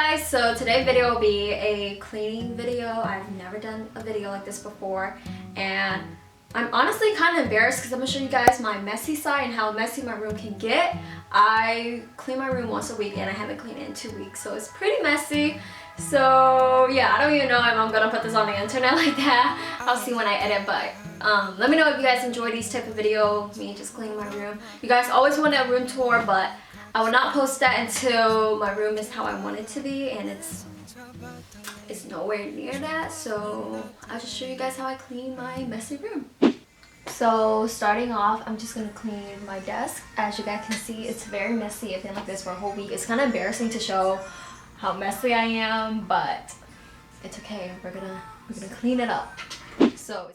guys, so today's video will be a cleaning video. I've never done a video like this before and I'm honestly kind of embarrassed because I'm gonna show you guys my messy side and how messy my room can get. I clean my room once a week and I haven't cleaned it in 2 weeks, so it's pretty messy. So yeah, I don't even know if I'm gonna put this on the internet like that. I'll see when I edit, but let me know if you guys enjoy these type of videos, me just cleaning my room. You guys always want a room tour, but I will not post that until my room is how I want it to be, and it's nowhere near that. So I'll just show you guys how I clean my messy room. So starting off, I'm just gonna clean my desk. As you guys can see, it's very messy. It's been like this for a whole week. It's kind of embarrassing to show how messy I am, but it's okay. We're gonna clean it up. So.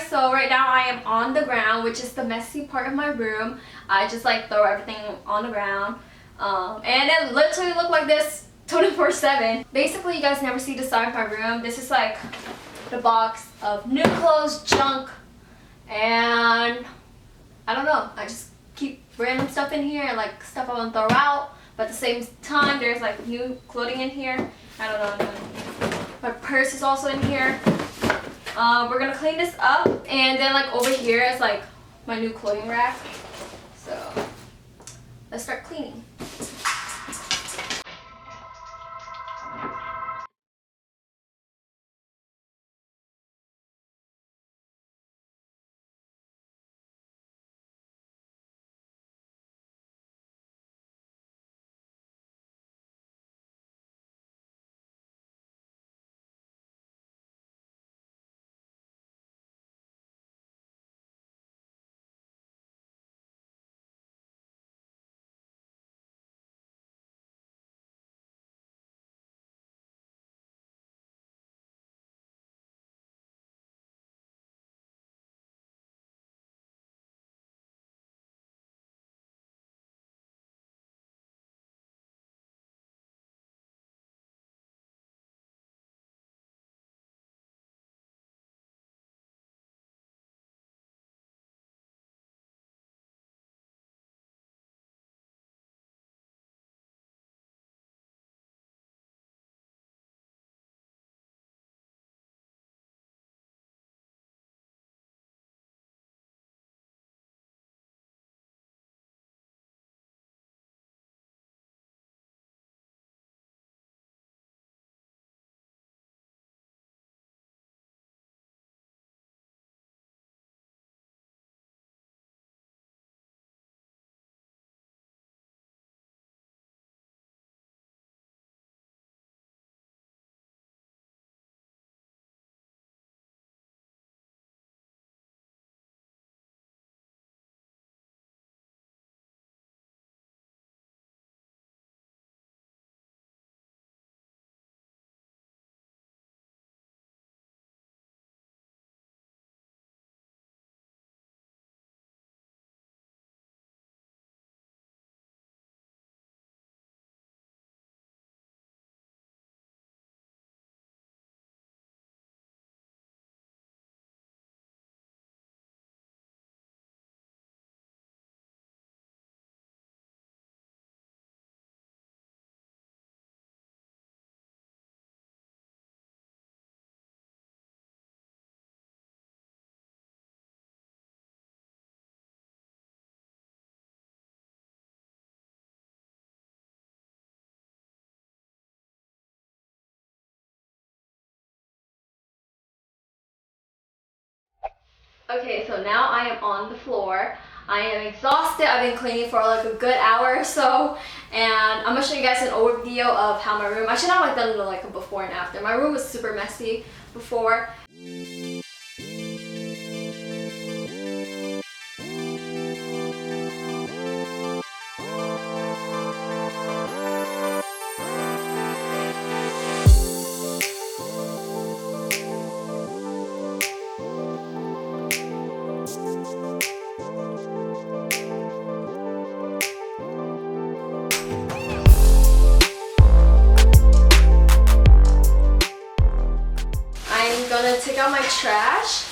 So right now I am on the ground, which is the messy part of my room. I just like throw everything on the ground. And it literally looked like this 24/7. Basically, you guys never see the side of my room. This is like the box of new clothes, junk, and I don't know. I just keep random stuff in here, like stuff I want to throw out. But at the same time, there's like new clothing in here. I don't know. My purse is also in here. We're gonna clean this up, and then like over here is like my new clothing rack. So let's start cleaning. Okay, so now I am on the floor. I am exhausted. I've been cleaning for like a good hour or so, and I'm gonna show you guys an overview of how my room. I should have like done like a before and after. My room was super messy before. I'm gonna take out my trash,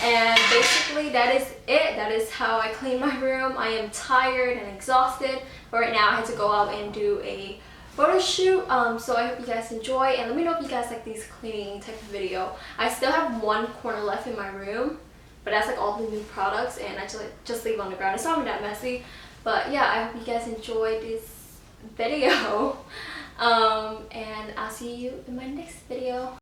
and basically that is it. That is how I clean my room. I am tired and exhausted, but right now I had to go out and do a photo shoot. So I hope you guys enjoy, and let me know if you guys like these cleaning type of video. I still have one corner left in my room, but that's like all the new products, and I just leave on the ground. It's not even that messy, but yeah, I hope you guys enjoyed this video. And I'll see you in my next video.